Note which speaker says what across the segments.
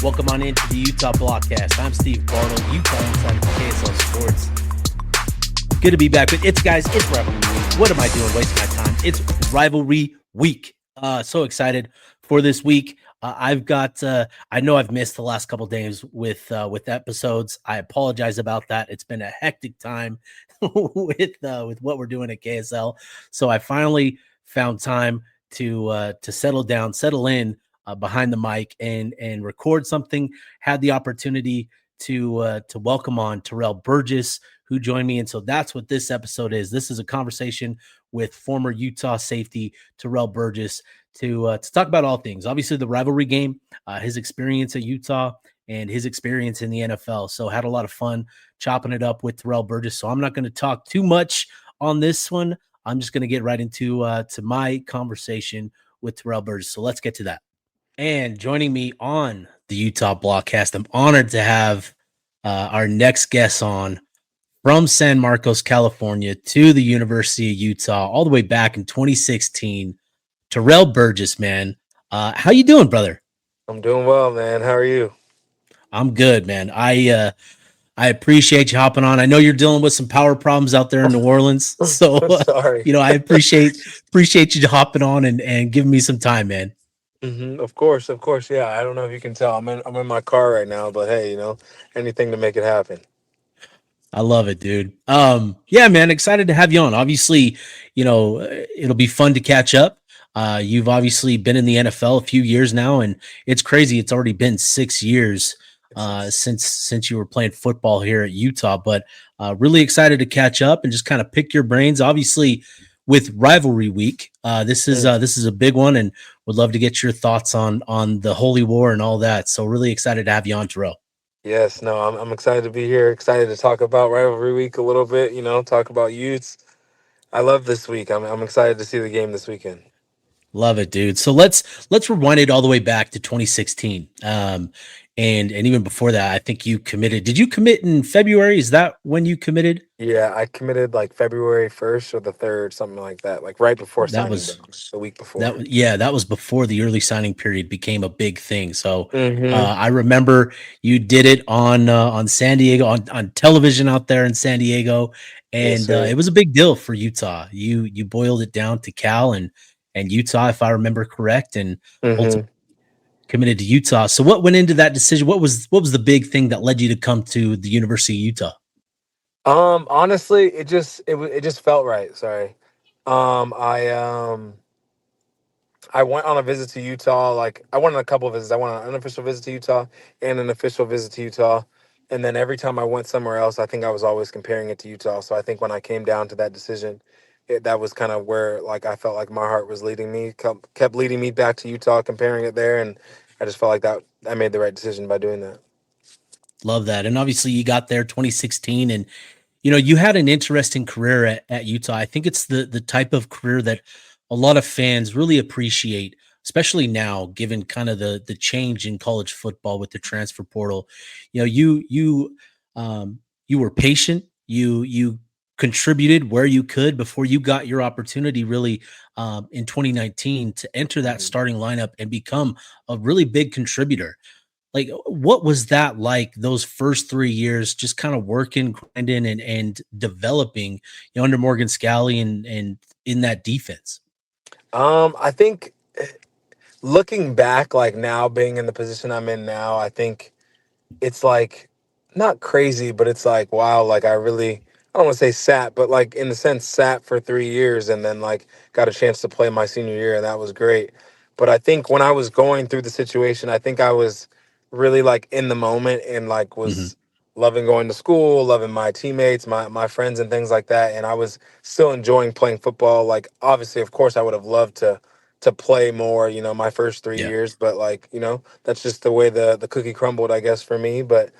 Speaker 1: Welcome on into the Utah Blockcast. I'm Steve Bartle, Utah Insider for KSL Sports. Good to be back. But it's Rivalry Week. What am I doing? Wasting my time. It's Rivalry Week. So excited for this week. I've got. I know I've missed the last couple days with episodes. I apologize about that. It's been a hectic time with what we're doing at KSL. So I finally found time to settle in behind the mic and record something. Had the opportunity to welcome on Terrell Burgess, who joined me, and so that's what this episode is. This is a conversation with former Utah safety Terrell Burgess to talk about all things. Obviously, the rivalry game, his experience at Utah, and his experience in the NFL. So had a lot of fun chopping it up with Terrell Burgess. So I'm not going to talk too much on this one. I'm just going to get right into to my conversation with Terrell Burgess. So let's get to that. And joining me on the Utah Blockcast, I'm honored to have our next guest on from San Marcos, California, to the University of Utah, all the way back in 2016. Terrell Burgess, man. How you doing, brother?
Speaker 2: I'm doing well, man. How are you?
Speaker 1: I'm good, man. I appreciate you hopping on. I know you're dealing with some power problems out there in New Orleans, so
Speaker 2: Sorry.
Speaker 1: I appreciate you hopping on and giving me some time, man.
Speaker 2: Of course. Yeah, I don't know if you can tell. I'm in my car right now, but hey, anything to make it happen.
Speaker 1: I love it, dude. Yeah, man, excited to have you on. Obviously, it'll be fun to catch up. You've obviously been in the NFL a few years now, and it's crazy. It's already been 6 years since you were playing football here at Utah, but really excited to catch up and just kind of pick your brains. Obviously, with Rivalry Week, this is a big one, and would love to get your thoughts on the Holy War and all that. So really excited to have you on, Terrell.
Speaker 2: Yes, no, I'm excited to be here. Excited to talk about Rivalry Week a little bit. Talk about Utes. I love this week. I'm excited to see the game this weekend.
Speaker 1: Love it, dude. So let's rewind it all the way back to 2016. And even before that, I think you committed. Did you commit in February? Is that when you committed?
Speaker 2: Yeah, I committed like February 1st or the 3rd, something like that. Like right before
Speaker 1: That
Speaker 2: signing day,
Speaker 1: was
Speaker 2: the week before.
Speaker 1: that was before the early signing period became a big thing. So
Speaker 2: Mm-hmm.
Speaker 1: I remember you did it on San Diego on television out there in San Diego,
Speaker 2: Yes,
Speaker 1: and
Speaker 2: sir.
Speaker 1: it was a big deal for Utah. You boiled it down to Cal and Utah, if I remember correct, and ultimately
Speaker 2: Mm-hmm.
Speaker 1: committed to Utah. So what went into that decision? What was the big thing that led you to come to the University of Utah?
Speaker 2: Honestly, it just felt right. Sorry. Um, I um I went on a visit to Utah. Like I went on a couple of visits. I went on an unofficial visit to Utah and an official visit to Utah. And then every time I went somewhere else, I think I was always comparing it to Utah. So I think when I came down to that decision, that was kind of where like I felt like my heart was leading me, kept leading me back to Utah, comparing it there, and I just felt like that I made the right decision by doing that.
Speaker 1: Love that. And obviously you got there 2016, and you had an interesting career at Utah. I think it's the type of career that a lot of fans really appreciate, especially now, given kind of the change in college football with the transfer portal. You were patient. You contributed where you could before you got your opportunity, really, in 2019 to enter that
Speaker 2: Mhm.
Speaker 1: starting lineup and become a really big contributor. Like, what was that like those first 3 years, just kind of working, grinding, and developing, under Morgan Scalley and in that defense?
Speaker 2: I think looking back, like now being in the position I'm in now, I think it's like not crazy, but it's like wow, like I don't want to say sat, but like in the sense sat for 3 years and then like got a chance to play my senior year and that was great. But I think when I was going through the situation, I think I was really like in the moment and like
Speaker 1: Mhm.
Speaker 2: was loving going to school, loving my teammates, my friends and things like that. And I was still enjoying playing football. Like obviously, of course, I would have loved to play more, my first three
Speaker 1: Yeah.
Speaker 2: years, but like, that's just the way the cookie crumbled, I guess, for me. But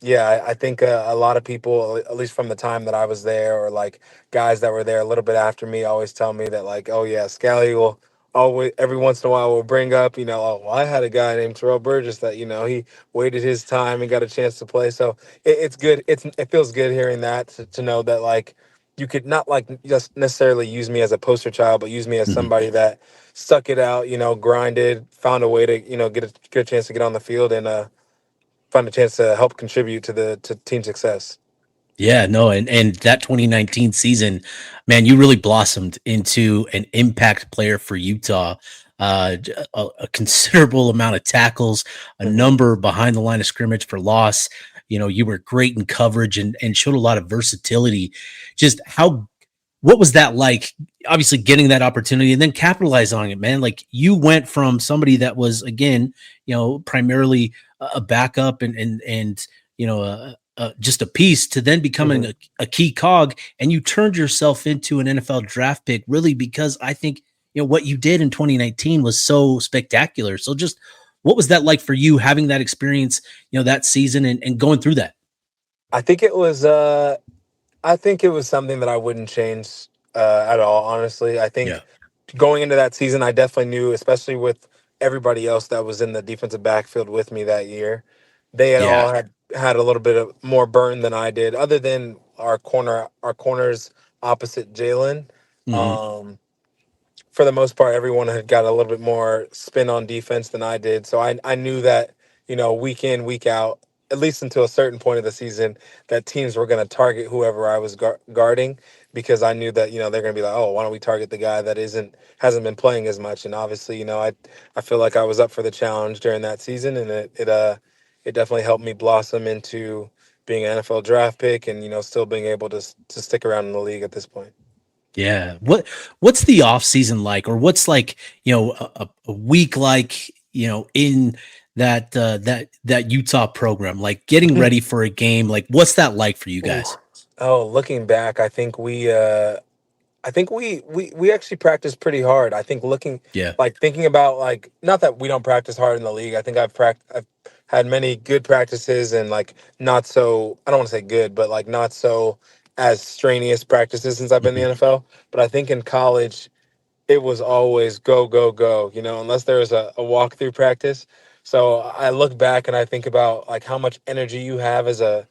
Speaker 2: yeah, I think a lot of people, at least from the time that I was there, or like guys that were there a little bit after me, always tell me that like, oh yeah, Scally will always every once in a while will bring up, oh, well, I had a guy named Terrell Burgess that he waited his time and got a chance to play. So it's good. It feels good hearing that to know that like you could not like just necessarily use me as a poster child, but use me as
Speaker 1: Mhm.
Speaker 2: somebody that stuck it out, grinded, found a way to, get a chance to get on the field and find a chance to help contribute to the to team success.
Speaker 1: Yeah, no, and that 2019 season, man, you really blossomed into an impact player for Utah. A considerable amount of tackles, a
Speaker 2: Hmm.
Speaker 1: number behind the line of scrimmage for loss. You were great in coverage and showed a lot of versatility. Just what was that like? Obviously, getting that opportunity and then capitalize on it, man. Like you went from somebody that was again, primarily a backup and just a piece to then becoming
Speaker 2: Hmm.
Speaker 1: a key cog, and you turned yourself into an NFL draft pick, really because I think what you did in 2019 was so spectacular. So, just what was that like for you having that experience, that season and going through that?
Speaker 2: I think it was I think it was something that I wouldn't change at all, honestly. I think
Speaker 1: Yeah,
Speaker 2: going into that season, I definitely knew, especially with everybody else that was in the defensive backfield with me that year, they had
Speaker 1: yeah,
Speaker 2: all had a little bit of more burn than I did, other than our corners opposite Jalen.
Speaker 1: hmm,
Speaker 2: Um, for the most part, everyone had got a little bit more spin on defense than I did. So I knew that, week in, week out, at least until a certain point of the season, that teams were going to target whoever I was guarding, because I knew that, they're going to be like, oh, why don't we target the guy that hasn't been playing as much? And obviously, I feel like I was up for the challenge during that season, and it definitely helped me blossom into being an NFL draft pick and, still being able to stick around in the league at this point.
Speaker 1: yeah. What's the off season like, or what's like a week like in that Utah program, like getting ready for a game, like what's that like for you
Speaker 2: Ooh.
Speaker 1: guys?
Speaker 2: Oh, looking back, I think we actually practice pretty hard. I think looking
Speaker 1: Yeah.
Speaker 2: like thinking about like not that we don't practice hard in the league. I think I've had many good practices and like not so I don't want to say good, but like not so as strenuous practices since I've been in
Speaker 1: Mhm.
Speaker 2: the NFL. But I think in college it was always go, go, go, unless there was a walkthrough practice. So I look back and I think about like how much energy you have as a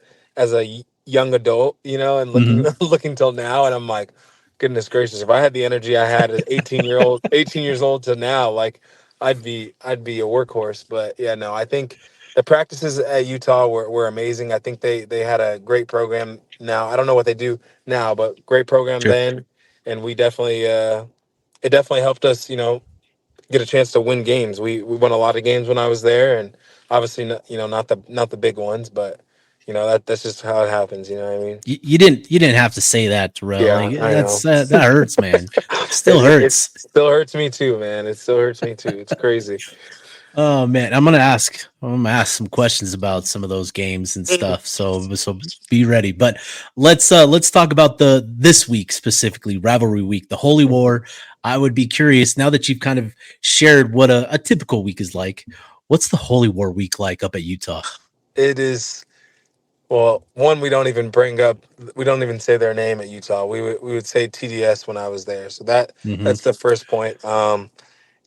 Speaker 2: young adult, and looking
Speaker 1: Mhm.
Speaker 2: looking till now, and I'm like, goodness gracious, if I had the energy I had at 18 years old to now, like I'd be a workhorse. But yeah, no, I think the practices at Utah were amazing. I think they had a great program now. I don't know what they do now, but great program
Speaker 1: Sure.
Speaker 2: then, and we definitely it definitely helped us, get a chance to win games. We won a lot of games when I was there, and obviously, not the big ones, but that's just how it happens. You know what I mean?
Speaker 1: You didn't have to say that, Terrell.
Speaker 2: Yeah,
Speaker 1: Like
Speaker 2: I know.
Speaker 1: that hurts, man. Still
Speaker 2: It
Speaker 1: hurts.
Speaker 2: still hurts me too, man. It still hurts me too. It's crazy.
Speaker 1: Oh man, I'm gonna ask some questions about some of those games and stuff. So be ready. But let's talk about the this week specifically, rivalry week, the Holy
Speaker 2: Mhm.
Speaker 1: War. I would be curious now that you've kind of shared what a typical week is like. What's the Holy War week like up at Utah?
Speaker 2: It is. Well, one, we don't even bring up, we don't even say their name at Utah. We would say TDS when I was there. So
Speaker 1: Hmm.
Speaker 2: that's the first point.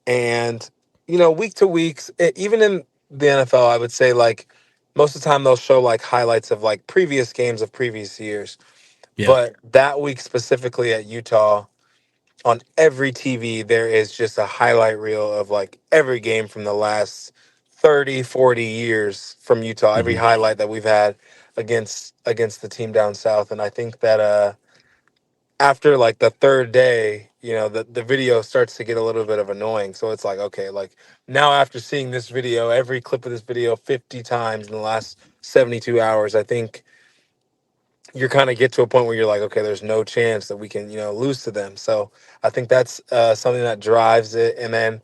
Speaker 2: And week to week, even in the NFL, I would say like most of the time they'll show like highlights of like previous games of previous years.
Speaker 1: Yeah.
Speaker 2: But that week specifically at Utah, on every TV, there is just a highlight reel of like every game from the last 30, 40 years from Utah, every
Speaker 1: Hmm.
Speaker 2: highlight that we've had against the team down south. And I think that after like the third day, the video starts to get a little bit of annoying. So it's like, okay, like now after seeing this video, every clip of this video 50 times in the last 72 hours, I think you're kind of get to a point where you're like, okay, there's no chance that we can, lose to them. So I think that's something that drives it. And then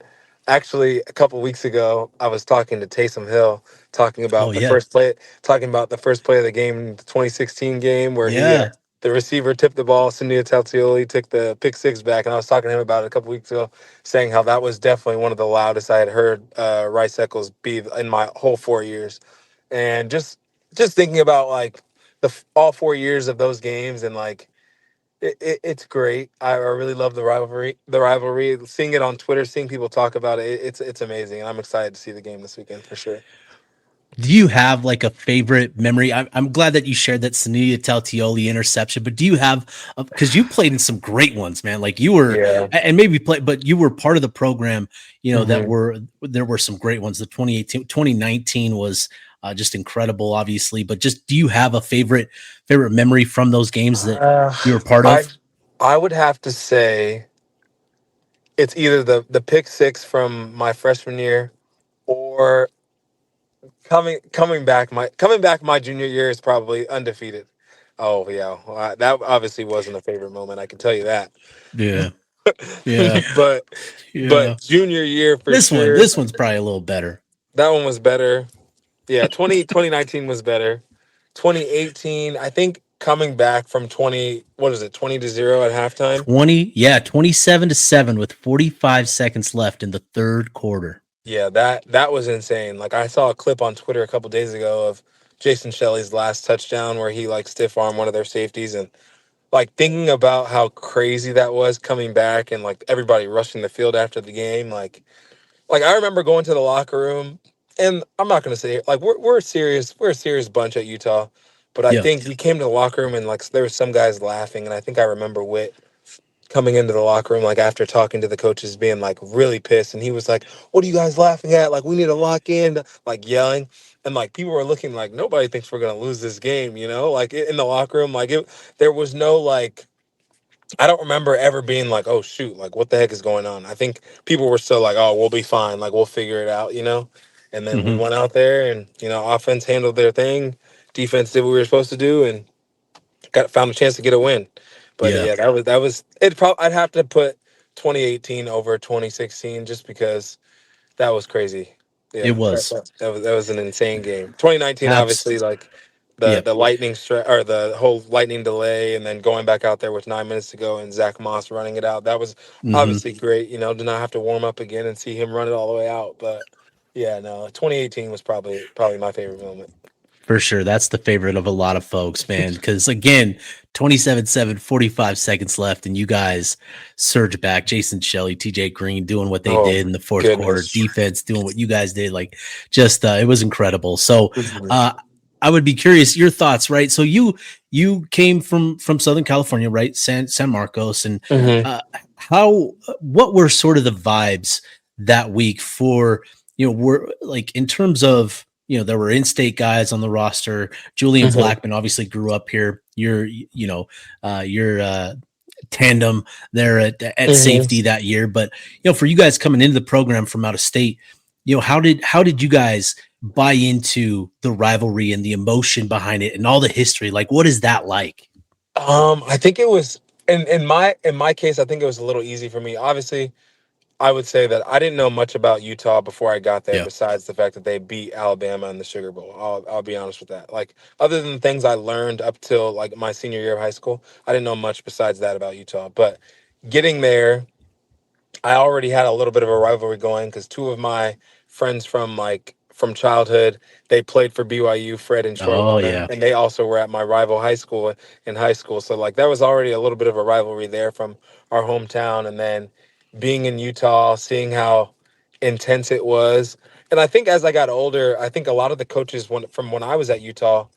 Speaker 2: actually a couple weeks ago, I was talking to Taysom Hill, talking
Speaker 1: Oh
Speaker 2: about the
Speaker 1: yeah.
Speaker 2: first play, talking about the first play of the game, the 2016 game where
Speaker 1: Yeah.
Speaker 2: the receiver tipped the ball, Cindy Taltioli took the pick six back. And I was talking to him about it a couple weeks ago, saying how that was definitely one of the loudest I had heard Rice Eccles be in my whole 4 years. And just thinking about like all 4 years of those games and like it's great. I really love the rivalry, seeing it on Twitter, seeing people talk about it, it's amazing, and I'm excited to see the game this weekend for sure.
Speaker 1: Do you have like a favorite memory? I'm glad that you shared that Sania Taltioli interception, but do you have, because you played in some great ones, man. Like you were,
Speaker 2: Yeah.
Speaker 1: and maybe play, but you were part of the program, that
Speaker 2: Hmm.
Speaker 1: there were some great ones. The 2018, 2019 was just incredible, obviously. But just do you have a favorite memory from those games that
Speaker 2: Uh,
Speaker 1: you were part
Speaker 2: I
Speaker 1: of?
Speaker 2: I would have to say it's either the pick six from my freshman year or coming back my junior year is probably undefeated. Oh yeah, well, that obviously wasn't a favorite moment. I can tell you that.
Speaker 1: Yeah, yeah,
Speaker 2: but
Speaker 1: yeah.
Speaker 2: but junior year for
Speaker 1: This one,
Speaker 2: sure.
Speaker 1: this one's probably a little better.
Speaker 2: That one was better. Yeah, 2019 was better. 2018, I think coming back from 20, what is it, 20-0 at halftime?
Speaker 1: 27-7 with 45 seconds left in the third quarter.
Speaker 2: Yeah, that was insane. Like I saw a clip on Twitter a couple days ago of Jason Shelley's last touchdown where he like stiff arm one of their safeties, and like thinking about how crazy that was coming back and like everybody rushing the field after the game. Like I remember going to the locker room, and I'm not gonna say like we're a serious bunch at Utah, but I
Speaker 1: Yeah.
Speaker 2: think we came to the locker room and like there was some guys laughing, and I think I remember Witt coming into the locker room like after talking to the coaches being like really pissed, and he was like, "What are you guys laughing at? Like we need to lock in," like yelling, and like people were looking like nobody thinks we're gonna lose this game, like in the locker room, like it there was no like I don't remember ever being like, oh shoot, like what the heck is going on? I think people were still like, oh, we'll be fine, like we'll figure it out. And then we
Speaker 1: Hmm.
Speaker 2: went out there and offense handled their thing, defense did what we were supposed to do, and got found a chance to get a win. But
Speaker 1: Yeah.
Speaker 2: yeah, that was it. Probably I'd have to put 2018 over 2016 just because that was crazy.
Speaker 1: It
Speaker 2: Yeah, that,
Speaker 1: was.
Speaker 2: that, that was that was an insane game. 2019,
Speaker 1: Abs.
Speaker 2: obviously, like the
Speaker 1: Yep.
Speaker 2: the lightning or the whole lightning delay, and then going back out there with 9 minutes to go and Zach Moss running it out. That was
Speaker 1: Hmm.
Speaker 2: obviously great. To not have to warm up again and see him run it all the way out. But yeah, no, 2018 was probably my favorite moment.
Speaker 1: For sure. That's the favorite of a lot of folks, man. Because again, 27-7, 45 seconds left, and you guys surge back. Jason Shelley, TJ Green doing what they
Speaker 2: Oh
Speaker 1: did in the fourth quarter,
Speaker 2: goodness.
Speaker 1: defense doing what you guys did. Like, just it was incredible. So,
Speaker 2: Mhm.
Speaker 1: uh, I would be curious your thoughts, right? So you came from Southern California, right? San Marcos, and
Speaker 2: Mhm.
Speaker 1: uh, what were sort of the vibes that week for were like in terms of there were in-state guys on the roster. Julian
Speaker 2: Mhm.
Speaker 1: Blackman obviously grew up here. Your tandem there at
Speaker 2: Mhm.
Speaker 1: safety that year, but for you guys coming into the program from out of state, how did you guys buy into the rivalry and the emotion behind it and all the history? Like, what is that like?
Speaker 2: I think it was in my case. I think it was a little easy for me. Obviously, I would say that I didn't know much about Utah before I got there,
Speaker 1: Yeah.
Speaker 2: besides the fact that they beat Alabama in the Sugar Bowl. I'll be honest with that. Like other than things I learned up till like my senior year of high school, I didn't know much besides that about Utah. But getting there, I already had a little bit of a rivalry going because two of my friends from childhood, they played for BYU, Fred and Troy
Speaker 1: Oh
Speaker 2: Warner,
Speaker 1: yeah.
Speaker 2: and they also were at my rival high school in high school. So like there was already a little bit of a rivalry there from our hometown, and then being in Utah, seeing how intense it was. And I think as I got older, I think a lot of the coaches from when I was at Utah,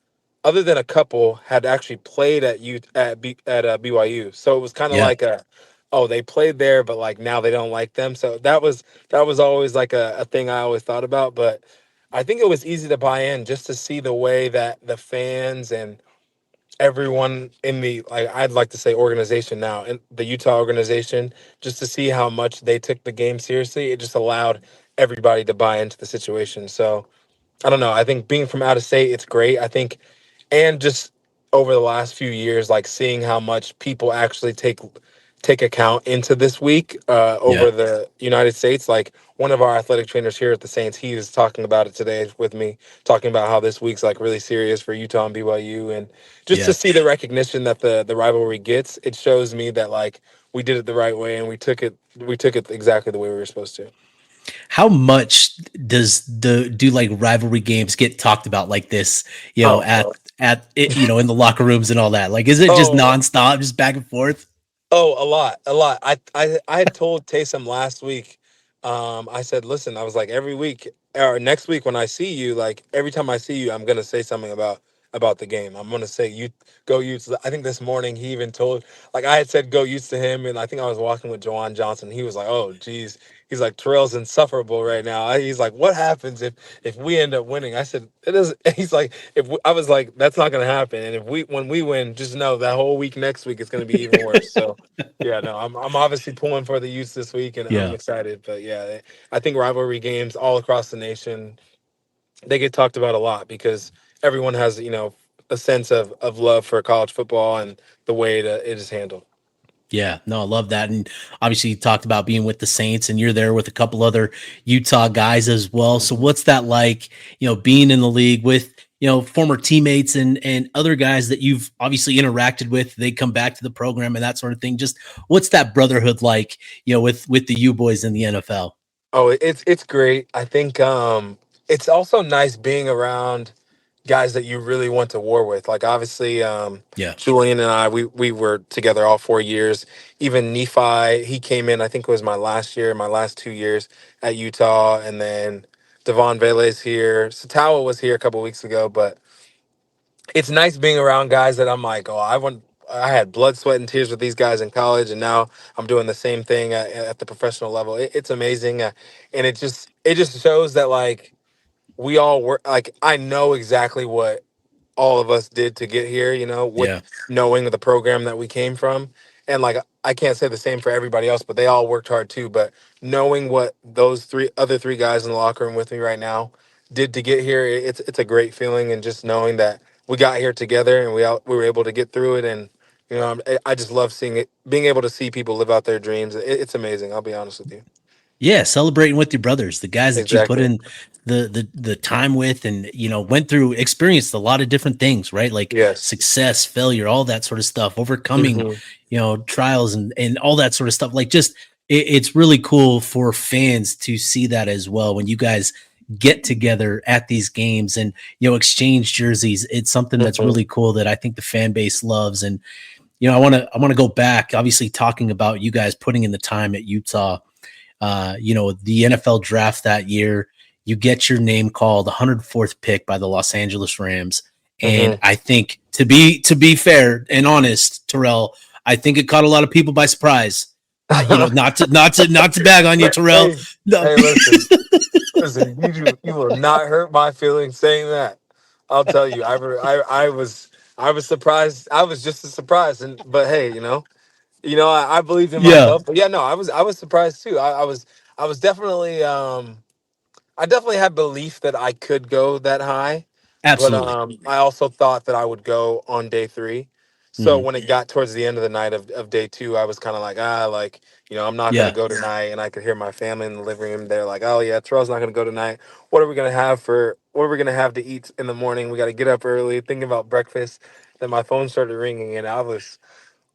Speaker 2: other than a couple, had actually played at BYU. So it was kind of
Speaker 1: Yeah.
Speaker 2: like oh, they played there, but like now they don't like them. So that was always like a thing I always thought about. But I think it was easy to buy in just to see the way that the fans and everyone in the, like, I'd like to say organization now, in the Utah organization, just to see how much they took the game seriously. It just allowed everybody to buy into the situation. So I don't know. I think being from out of state, it's great. I think, and just over the last few years, like seeing how much people actually take account into this week
Speaker 1: Yeah.
Speaker 2: over the United States. Like one of our athletic trainers here at the Saints, he was talking about it today with me, talking about how this week's like really serious for Utah and BYU, and just to
Speaker 1: Yeah.
Speaker 2: see the recognition that the rivalry gets, it shows me that like we did it the right way and we took it exactly the way we were supposed to.
Speaker 1: How much do like rivalry games get talked about like this,
Speaker 2: Oh,
Speaker 1: at it, in the locker rooms and all that? Like, is it just
Speaker 2: oh,
Speaker 1: nonstop, just back and forth?
Speaker 2: Oh, a lot, a lot. I had told Taysom last week. I said, listen, I was like, every week. or next week when I see you, like every time I see you, I'm gonna say something about the game. I'm gonna say you go Utes. I think this morning he even told, like I had said go Utes to him, and I think I was walking with Jawan Johnson. He was like, "Oh, geez," he's like, "Terrell's insufferable right now." He's like, "What happens if we end up winning?" I said, "It is." He's like, "If we, I was like, that's not gonna happen, and if we when we win, just know that whole week next week is gonna be even worse." So. Yeah, no, I'm obviously pulling for the Utes this week, and I'm
Speaker 1: Yeah.
Speaker 2: excited. But yeah, I think rivalry games all across the nation, they get talked about a lot because everyone has, a sense of love for college football and the way it is handled.
Speaker 1: Yeah, no, I love that. And obviously, you talked about being with the Saints, and you're there with a couple other Utah guys as well. So,
Speaker 2: Mhm.
Speaker 1: what's that like? Being in the league with former teammates and other guys that you've obviously interacted with. They come back to the program and that sort of thing. Just what's that brotherhood like? With the U boys in the NFL.
Speaker 2: Oh, it's great. I think it's also nice being around guys that you really went to war with. Like obviously,
Speaker 1: Yeah,
Speaker 2: Julian and I, we were together all 4 years. Even Nephi, he came in. I think it was my last year, my last 2 years at Utah, and then Devon Vele's here. Satawa was here a couple weeks ago, but it's nice being around guys that I'm like, oh, I had blood, sweat, and tears with these guys in college, and now I'm doing the same thing at the professional level. It's amazing, and it just shows that like we all work. Like I know exactly what all of us did to get here, with
Speaker 1: yeah,
Speaker 2: knowing the program that we came from. And like I can't say the same for everybody else, but they all worked hard too. But knowing what those three other 3 guys in the locker room with me right now did to get here, it's a great feeling. And just knowing that we got here together and we were able to get through it. And I just love seeing it, being able to see people live out their dreams. It's amazing. I'll be honest with you.
Speaker 1: yeah. Celebrating with your brothers, the guys that you put
Speaker 2: Exactly.
Speaker 1: in the time with, and went through, experienced a lot of different things, right? Like
Speaker 2: Yes.
Speaker 1: success, failure, all that sort of stuff, overcoming
Speaker 2: Hmm.
Speaker 1: trials and all that sort of stuff. Like just it's really cool for fans to see that as well when you guys get together at these games and exchange jerseys. It's something that's
Speaker 2: Hmm.
Speaker 1: really cool that I think the fan base loves. And I want to go back, obviously talking about you guys putting in the time at Utah. The NFL draft that year, you get your name called 104th pick by the Los Angeles Rams. And
Speaker 2: Hmm.
Speaker 1: I think to be fair and honest, Terrell, I think it caught a lot of people by surprise. Not to bag on you, Terrell.
Speaker 2: Hey,
Speaker 1: No.
Speaker 2: hey, listen. Listen, you will not hurt my feelings saying that. I'll tell you, I was surprised. I was just as surprised, and but hey, I believed in
Speaker 1: Yeah,
Speaker 2: myself. But yeah, no, I was surprised too. I was definitely I definitely had belief that I could go that high, but
Speaker 1: absolutely.
Speaker 2: I also thought that I would go on day 3. So
Speaker 1: Hmm.
Speaker 2: when it got towards the end of the night of day 2, I was kind of like, like, I'm not gonna
Speaker 1: Yeah.
Speaker 2: go tonight. And I could hear my family in the living room. They're like, oh yeah, Terrell's not gonna go tonight. What are we gonna have to eat in the morning? We got to get up early, thinking about breakfast. Then my phone started ringing, and I was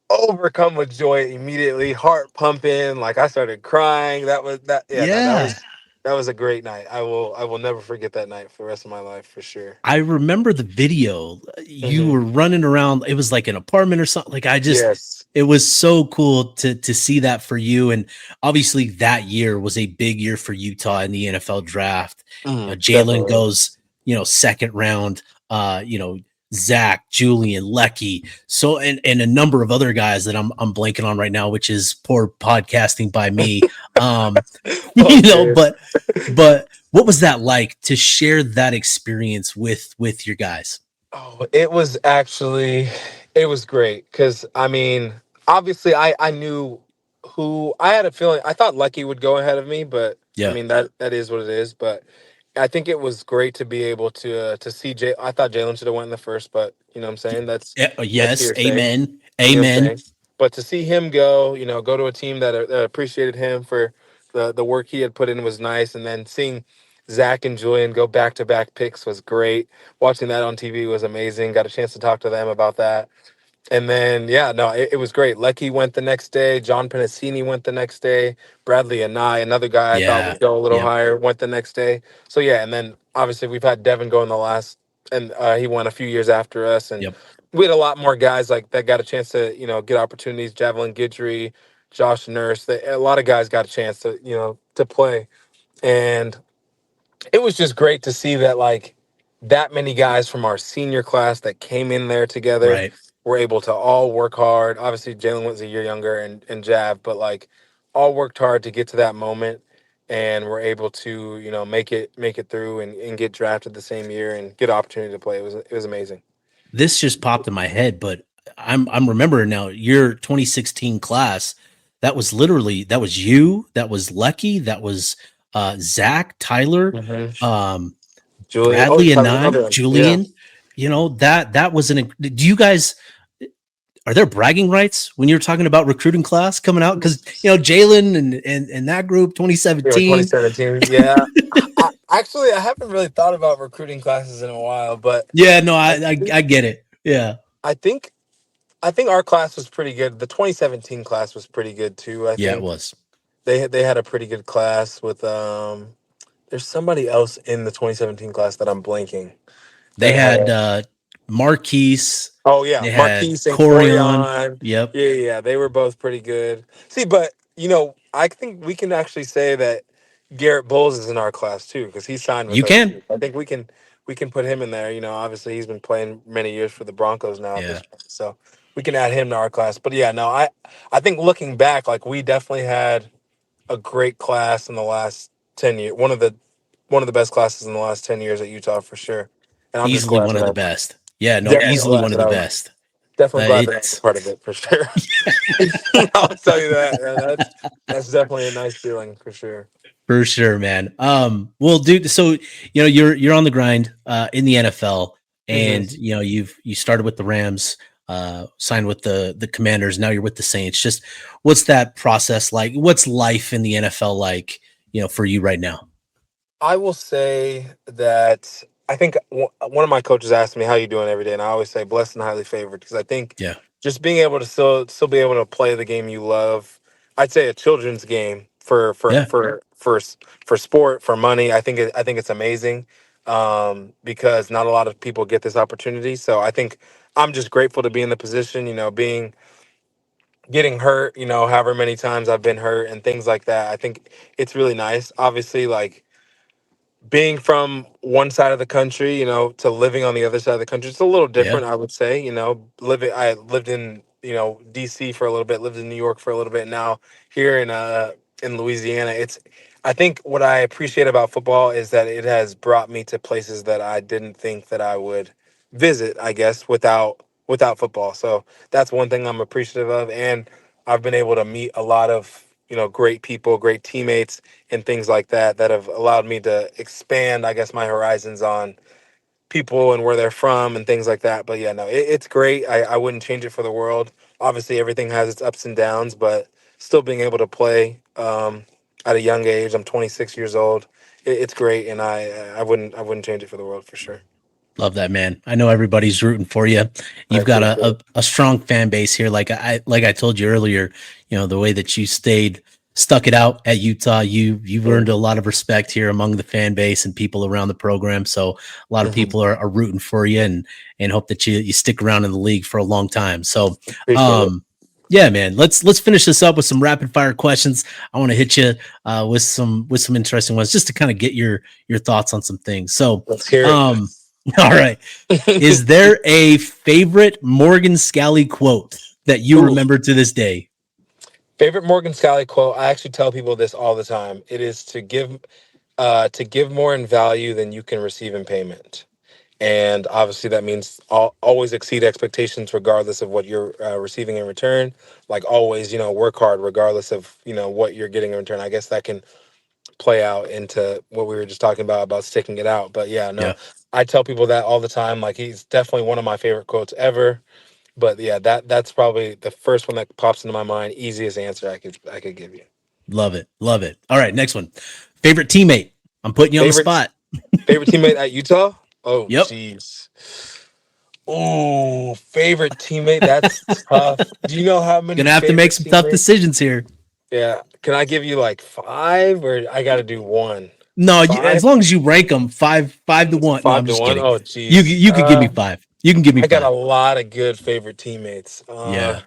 Speaker 2: overcome with joy immediately, heart pumping, like I started crying. That was that. Yeah, no, that
Speaker 1: Yeah.
Speaker 2: was that was a great night. I will never forget that night for the rest of my life for sure.
Speaker 1: I remember the video. You
Speaker 2: Hmm.
Speaker 1: were running around. It was like an apartment or something. Like
Speaker 2: Yes.
Speaker 1: it was so cool to see that for you. And obviously, that year was a big year for Utah in the NFL draft. Jalen
Speaker 2: Definitely.
Speaker 1: goes, second round. Zach, Julian, Lecky, so and a number of other guys that I'm blanking on right now, which is poor podcasting by me. Um,
Speaker 2: Oh, good.
Speaker 1: but what was that like to share that experience with your guys?
Speaker 2: Oh, it was great because I mean, obviously, I knew who I had a feeling. I thought Lucky would go ahead of me, but I
Speaker 1: Yeah.
Speaker 2: mean that is what it is. But I think it was great to be able to see Jay. I thought Jalen should have went in the first, but you know what I'm saying. That's
Speaker 1: Yes.
Speaker 2: hearsay.
Speaker 1: Amen.
Speaker 2: You know what I'm
Speaker 1: Amen.
Speaker 2: saying? But to see him go, go to a team that appreciated him for the work he had put in was nice, and then seeing Zach and Julian go back to back picks was great. Watching that on TV was amazing. Got a chance to talk to them about that. And then, yeah, no, it was great. Lecky went the next day. John Penasini went the next day. Bradley and another guy I thought
Speaker 1: Yeah.
Speaker 2: would go a little
Speaker 1: Yep.
Speaker 2: higher, went the next day. So, yeah, and then obviously we've had Devin go in the last, and he went a few years after us. And
Speaker 1: Yep.
Speaker 2: we had a lot more guys like that got a chance to, get opportunities. Javelin Guidry, Josh Nurse, a lot of guys got a chance to, to play. And it was just great to see that like that many guys from our senior class that came in there together
Speaker 1: Right.
Speaker 2: were able to all work hard. Obviously, Jalen was a year younger and Jav, but like all worked hard to get to that moment and were able to, make it through and get drafted the same year and get opportunity to play. It was amazing.
Speaker 1: This just popped in my head, but I'm remembering now your 2016 class. That was you, that was Lecky, that was Zach, Tyler,
Speaker 2: Hmm.
Speaker 1: um,
Speaker 2: Julian. Oh,
Speaker 1: Bradley, and
Speaker 2: Tyler's
Speaker 1: I,
Speaker 2: another one. Yeah.
Speaker 1: Julian. That was an. Do you guys, are there bragging rights when you're talking about recruiting class coming out? Because Jalen and that group
Speaker 2: Yeah, like
Speaker 1: 2017.
Speaker 2: 2017. Yeah. I haven't really thought about recruiting classes in a while, but
Speaker 1: Yeah, no,
Speaker 2: I
Speaker 1: I get it. Yeah,
Speaker 2: I think I think our class was pretty good. The 2017 class was pretty good too. I
Speaker 1: yeah, it
Speaker 2: think
Speaker 1: was.
Speaker 2: they had a pretty good class with there's somebody else in the 2017 class that I'm blanking
Speaker 1: They
Speaker 2: that had
Speaker 1: had
Speaker 2: a
Speaker 1: Marquise.
Speaker 2: oh yeah,
Speaker 1: They had
Speaker 2: Marquise and
Speaker 1: Corion.
Speaker 2: Corion.
Speaker 1: Yep,
Speaker 2: Yeah, yeah, they were both pretty good. See, but I think we can actually say that Garrett Bowles is in our class too because he signed with
Speaker 1: you
Speaker 2: us
Speaker 1: can.
Speaker 2: too. I think we can put him in there. Obviously he's been playing many years for the Broncos now at this
Speaker 1: Yeah,
Speaker 2: point, so we can add him to our class. But yeah, no, I think looking back, like we definitely had a great class in the last 10 years. One of the best classes in the last 10 years at Utah for sure. And I'm just
Speaker 1: easily
Speaker 2: glad
Speaker 1: one
Speaker 2: that
Speaker 1: of the
Speaker 2: I
Speaker 1: best. Yeah, no,
Speaker 2: definitely
Speaker 1: easily
Speaker 2: glad
Speaker 1: one of
Speaker 2: that
Speaker 1: the
Speaker 2: I was
Speaker 1: best.
Speaker 2: definitely glad that I was a
Speaker 1: It's
Speaker 2: part of it for sure. I'll tell you that. Yeah, that's definitely a nice feeling for sure.
Speaker 1: for sure, man. Well, dude, so you're on the grind in the NFL,
Speaker 2: Hmm.
Speaker 1: and you started with the Rams, signed with the Commanders. Now you're with the Saints. Just what's that process like? What's life in the NFL like? For you right now?
Speaker 2: I will say that I think one of my coaches asked me how you doing every day, and I always say blessed and highly favored because I think
Speaker 1: Yeah,
Speaker 2: just being able to still be able to play the game you love. I'd say a children's game
Speaker 1: yeah,
Speaker 2: for sport for money. I think it's amazing because not a lot of people get this opportunity. So I think I'm just grateful to be in the position. Being getting hurt. However many times I've been hurt and things like that. I think it's really nice. Obviously, like being from one side of the country, to living on the other side of the country, it's a little
Speaker 1: yeah.
Speaker 2: different, I would say. I lived in, DC for a little bit, lived in New York for a little bit. Now here in Louisiana, I think what I appreciate about football is that it has brought me to places that I didn't think that I would visit, I guess, without football. So that's one thing I'm appreciative of, and I've been able to meet a lot of, great people, great teammates and things like that have allowed me to expand, I guess, my horizons on people and where they're from and things like that. But yeah, no, it's great. I wouldn't change it for the world. Obviously, everything has its ups and downs, but still being able to play at a young age, I'm 26 years old. It's great, and I wouldn't change it for the world for sure.
Speaker 1: Love that, man. I know everybody's rooting for you.
Speaker 2: I
Speaker 1: You've got
Speaker 2: appreciate it.
Speaker 1: a strong fan base here. Like I told you earlier, the way that you stuck it out at Utah, you've earned a lot of respect here among the fan base and people around the program. So a lot of
Speaker 2: Mm-hmm.
Speaker 1: people are rooting for you and hope that you stick around in the league for a long time. So
Speaker 2: Appreciate it.
Speaker 1: yeah, man. Let's finish this up with some rapid fire questions. I want to hit you with some interesting ones just to kind of get your thoughts on some things. So
Speaker 2: Let's hear
Speaker 1: um all right.
Speaker 2: it.
Speaker 1: Is there a favorite Morgan Scally quote that you
Speaker 2: Ooh,
Speaker 1: remember to this day?
Speaker 2: favorite Morgan Scally quote. I actually tell people this all the time. It is to give more in value than you can receive in payment. And obviously, that means always exceed expectations, regardless of what you're receiving in return. Like always, work hard, regardless of what you're getting in return. I guess that can play out into what we were just talking about sticking it out. But yeah, no,
Speaker 1: Yeah,
Speaker 2: I tell people that all the time. Like he's definitely one of my favorite quotes ever. But yeah, that's probably the first one that pops into my mind. Easiest answer I could give you.
Speaker 1: love it. Love it. All right, next one. Favorite teammate. I'm putting you on the
Speaker 2: Favorite
Speaker 1: spot.
Speaker 2: favorite teammate at Utah? Oh,
Speaker 1: Yep.
Speaker 2: jeez. Oh, favorite teammate. That's tough. Do you know how many
Speaker 1: Gonna have to make
Speaker 2: favorite
Speaker 1: some tough
Speaker 2: teammates?
Speaker 1: decisions here.
Speaker 2: Yeah. Can I give you like five, or I got to do one?
Speaker 1: No, as
Speaker 2: Five.
Speaker 1: long as you rank them five to one. No, I'm
Speaker 2: Five to
Speaker 1: just
Speaker 2: one.
Speaker 1: kidding.
Speaker 2: Oh,
Speaker 1: You
Speaker 2: jeez.
Speaker 1: you could give me five. You can give me
Speaker 2: I got a
Speaker 1: five.
Speaker 2: lot of good favorite teammates.
Speaker 1: Yeah.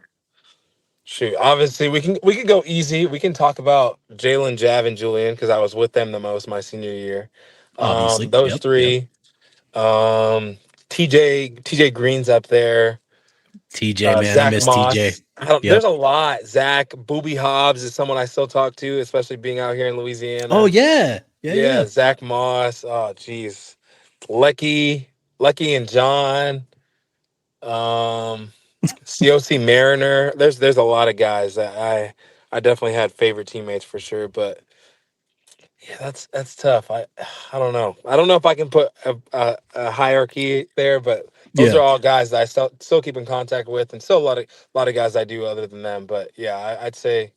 Speaker 2: Shoot. Obviously, we can go easy. We can talk about Jalen, Jav, and Julian because I was with them the most my senior year.
Speaker 1: Obviously.
Speaker 2: Those
Speaker 1: Yep. Yep.
Speaker 2: three. TJ Green's up there.
Speaker 1: TJ, man. I
Speaker 2: Zach
Speaker 1: miss TJ.
Speaker 2: Moss. I don't. There's
Speaker 1: Yep.
Speaker 2: a lot. Zach Booby Hobbs is someone I still talk to, especially being out here in
Speaker 1: Oh,
Speaker 2: Louisiana.
Speaker 1: yeah. Yeah.
Speaker 2: Yeah,
Speaker 1: Yeah.
Speaker 2: Zach Moss. Oh, geez. Lucky and John. Um, COC Mariner. There's a lot of guys that I definitely had favorite teammates for sure, but yeah, that's tough. I don't know. I don't know if I can put a hierarchy there, but those are
Speaker 1: Yeah.
Speaker 2: all guys that I still keep in contact with, and still a lot of guys I do other than them. But yeah, I'd say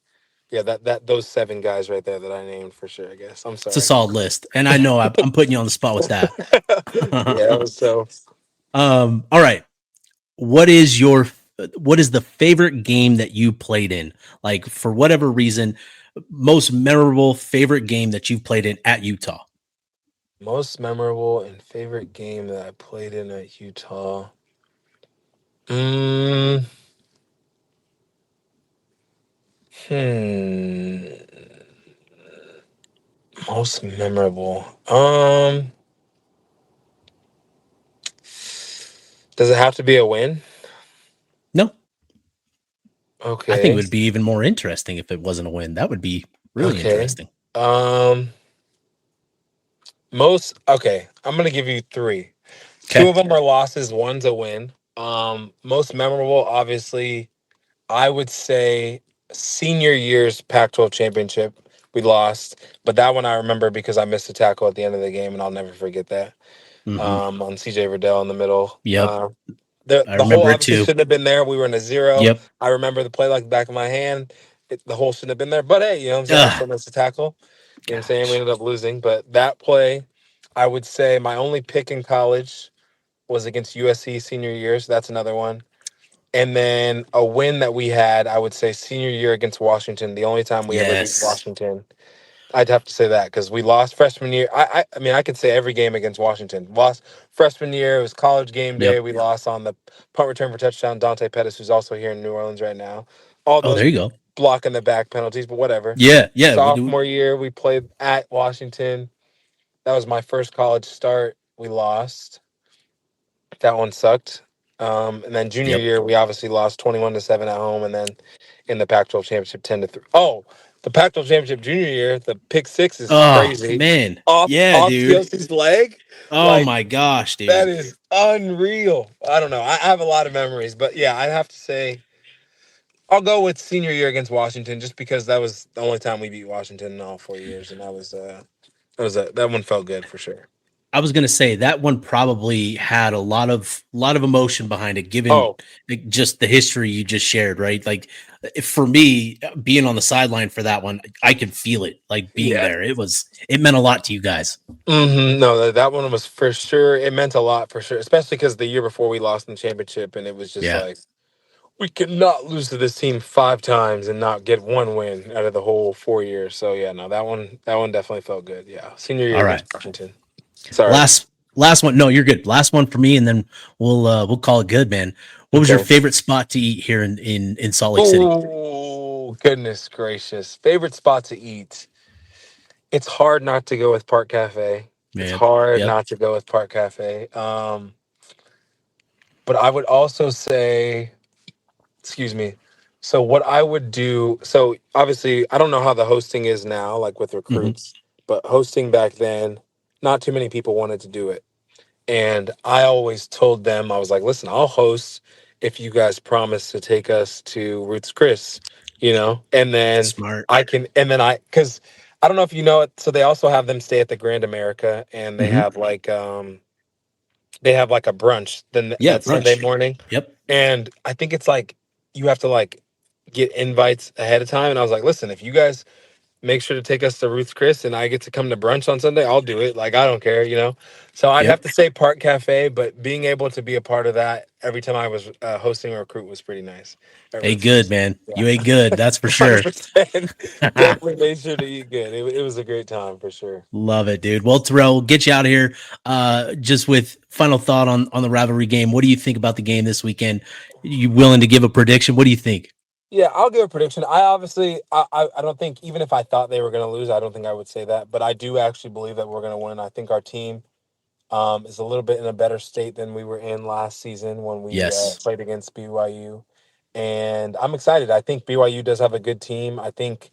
Speaker 2: yeah that those seven guys right there that I named for sure. I guess I'm
Speaker 1: It's a
Speaker 2: sorry.
Speaker 1: solid list. And I know I'm putting you on the spot with that.
Speaker 2: Yeah, it was so.
Speaker 1: All right. What is your what is the favorite game that you played in? Like for whatever reason, most memorable favorite game that you've played in at Utah.
Speaker 2: Most memorable and favorite game that I played in at Utah. Mm, hmm. Most memorable. Does it have to be a win?
Speaker 1: No, I think it
Speaker 2: Okay.
Speaker 1: would be even more interesting if it wasn't a win. That would be really
Speaker 2: Okay.
Speaker 1: interesting.
Speaker 2: Um, most okay. I'm gonna give you three. Two
Speaker 1: Okay.
Speaker 2: of them are losses. One's a win. Most memorable, obviously, I would say senior year's Pac-12 championship. We lost, but that one I remember because I missed a tackle at the end of the game, and I'll never forget that.
Speaker 1: Mm-hmm.
Speaker 2: On CJ Riddell in the middle.
Speaker 1: Yep. I
Speaker 2: The hole
Speaker 1: remember it
Speaker 2: obviously
Speaker 1: too.
Speaker 2: shouldn't have been there. We were in a zero.
Speaker 1: Yep.
Speaker 2: I remember the play like the back of my hand. The hole shouldn't have been there. But hey, you know what I'm saying? I
Speaker 1: Ugh,
Speaker 2: still missed the tackle. You know what I'm saying? We
Speaker 1: gosh.
Speaker 2: ended up losing. But that play, I would say my only pick in college was against USC senior year. So that's another one. And then a win that we had, I would say senior year against Washington, the only time we ever beat
Speaker 1: Yes.
Speaker 2: Washington. I'd have to say that because we lost freshman year. I mean, I could say every game against Washington. Lost freshman year. It was college game day.
Speaker 1: Yep.
Speaker 2: We lost on the punt return for touchdown. Dante Pettis, who's also here in New Orleans right now. All
Speaker 1: Oh,
Speaker 2: those
Speaker 1: there you go.
Speaker 2: block in the back penalties, but whatever.
Speaker 1: Yeah. Yeah.
Speaker 2: Sophomore year, we played at Washington. That was my first college start. We lost. That one sucked. And then junior
Speaker 1: Yep.
Speaker 2: year, we obviously lost 21-7 at home, and then in the Pac-12 championship, 10-3. Oh, the Pac-12 championship junior year, the pick six is
Speaker 1: Oh
Speaker 2: crazy.
Speaker 1: man.
Speaker 2: Off
Speaker 1: Yeah,
Speaker 2: off
Speaker 1: dude.
Speaker 2: Kelsey's leg,
Speaker 1: Oh
Speaker 2: like
Speaker 1: my gosh,
Speaker 2: that
Speaker 1: dude.
Speaker 2: is unreal. I don't know. I have a lot of memories, but yeah, I'd have to say I'll go with senior year against Washington, just because that was the only time we beat Washington in all 4 years, and that one felt good for sure.
Speaker 1: I was gonna say that one probably had a lot of emotion behind it, given
Speaker 2: Oh
Speaker 1: like, just the history you just shared, right? Like for me, being on the sideline for that one, I could feel it, like being
Speaker 2: yeah.
Speaker 1: there. It meant a lot to you guys.
Speaker 2: No, that one was for sure. It meant a lot for sure, especially because the year before we lost in the championship, and it was just
Speaker 1: Yeah.
Speaker 2: like we could not lose to this team 5 times and not get one win out of the whole 4 years. So yeah, no, that one definitely felt good. Yeah, senior year
Speaker 1: All right.
Speaker 2: against Washington. Sorry.
Speaker 1: Last one. No, you're good. Last one for me, and then we'll call it good, man. What was your
Speaker 2: Okay.
Speaker 1: favorite spot to eat here in Salt Lake City?
Speaker 2: Oh goodness gracious! Favorite spot to eat. It's hard not to go with Park Cafe. It's
Speaker 1: Man.
Speaker 2: hard
Speaker 1: Yep.
Speaker 2: not to go with Park Cafe. But I would also say, excuse me. So what I would do, so obviously I don't know how the hosting is now, like with
Speaker 1: Hmm.
Speaker 2: recruits, but hosting back then, not too many people wanted to do it. And I always told them, I was like, listen, I'll host if you guys promise to take us to Ruth's Chris, and then
Speaker 1: Smart.
Speaker 2: because I don't know if you know it. So they also have them stay at the Grand America, and they
Speaker 1: Hmm.
Speaker 2: have like a brunch then
Speaker 1: Yeah.
Speaker 2: that Sunday
Speaker 1: Brunch.
Speaker 2: morning.
Speaker 1: Yep.
Speaker 2: And I think it's like you have to like get invites ahead of time. And I was like, listen, if you guys make sure to take us to Ruth's Chris and I get to come to brunch on Sunday, I'll do it. Like, I don't care. So I'd have
Speaker 1: Yep.
Speaker 2: to say Park Cafe, but being able to be a part of that every time I was hosting a recruit was pretty nice at
Speaker 1: Ate
Speaker 2: Ruth's
Speaker 1: good,
Speaker 2: Chris.
Speaker 1: man.
Speaker 2: Yeah.
Speaker 1: You ate good. That's for sure.
Speaker 2: 100%. Definitely made sure to eat good. It was a great time for sure.
Speaker 1: Love it, dude. Well, Terrell, we'll get you out of here. Just with final thought on the rivalry game. What do you think about the game this weekend? You willing to give a prediction? What do you think?
Speaker 2: Yeah, I'll give a prediction. I obviously, I don't think, even if I thought they were going to lose, I don't think I would say that. But I do actually believe that we're going to win. I think our team is a little bit in a better state than we were in last season when we
Speaker 1: Yes.
Speaker 2: played against BYU. And I'm excited. I think BYU does have a good team. I think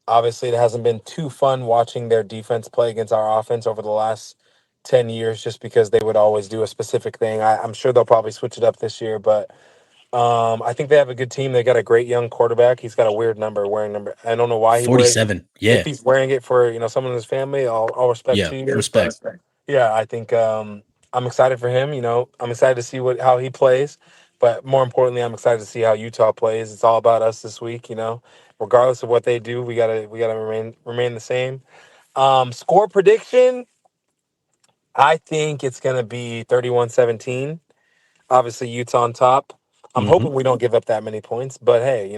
Speaker 2: obviously it hasn't been too fun watching their defense play against our offense over the last 10 years just because they would always do a specific thing. I'm sure they'll probably switch it up this year, but I think they have a good team. They got a great young quarterback. He's got a weird number, wearing number. I don't know why he wears it.
Speaker 1: 47.
Speaker 2: If
Speaker 1: Yeah.
Speaker 2: he's wearing it for someone in his family, all respect
Speaker 1: Yeah.
Speaker 2: to you.
Speaker 1: Respect.
Speaker 2: But yeah, I think I'm excited for him. I'm excited to see how he plays. But more importantly, I'm excited to see how Utah plays. It's all about us this week. Regardless of what they do, we gotta remain the same. Score prediction, I think it's gonna be 31-17. Obviously Utah on top. I'm
Speaker 1: Hmm.
Speaker 2: hoping we don't give up that many points, but hey,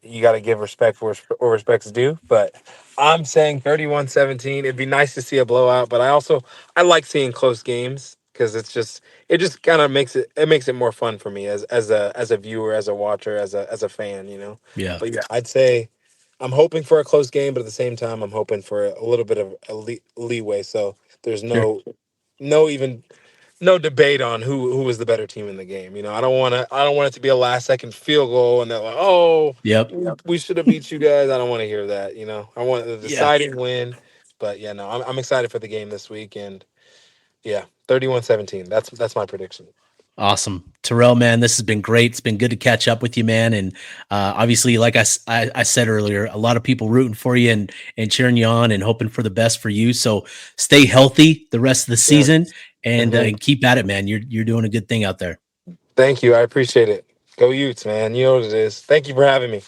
Speaker 2: you got to give respect where respect's due. But I'm saying 31-17. It'd be nice to see a blowout, but I like seeing close games because it just kind of makes it more fun for me as a viewer, as a watcher, as a fan.
Speaker 1: Yeah.
Speaker 2: But yeah, I'd say I'm hoping for a close game, but at the same time, I'm hoping for a little bit of leeway. So there's
Speaker 1: Sure.
Speaker 2: no even no debate on who was the better team in the game. I don't want it to be a last second field goal and they're like, oh,
Speaker 1: Yep.
Speaker 2: we should have beat you guys. I don't want to hear that. I want the
Speaker 1: Yeah.
Speaker 2: deciding win. But yeah, no, I'm excited for the game this week, and yeah, 31-17. That's my prediction.
Speaker 1: Awesome. Terrell, man, this has been great. It's been good to catch up with you, man. And obviously, like I said earlier, a lot of people rooting for you and cheering you on and hoping for the best for you. So stay healthy the rest of the
Speaker 2: Yeah.
Speaker 1: season
Speaker 2: Mhm.
Speaker 1: and keep at it, man. You're doing a good thing out there.
Speaker 2: Thank you. I appreciate it. Go Utes, man. You know what it is. Thank you for having me.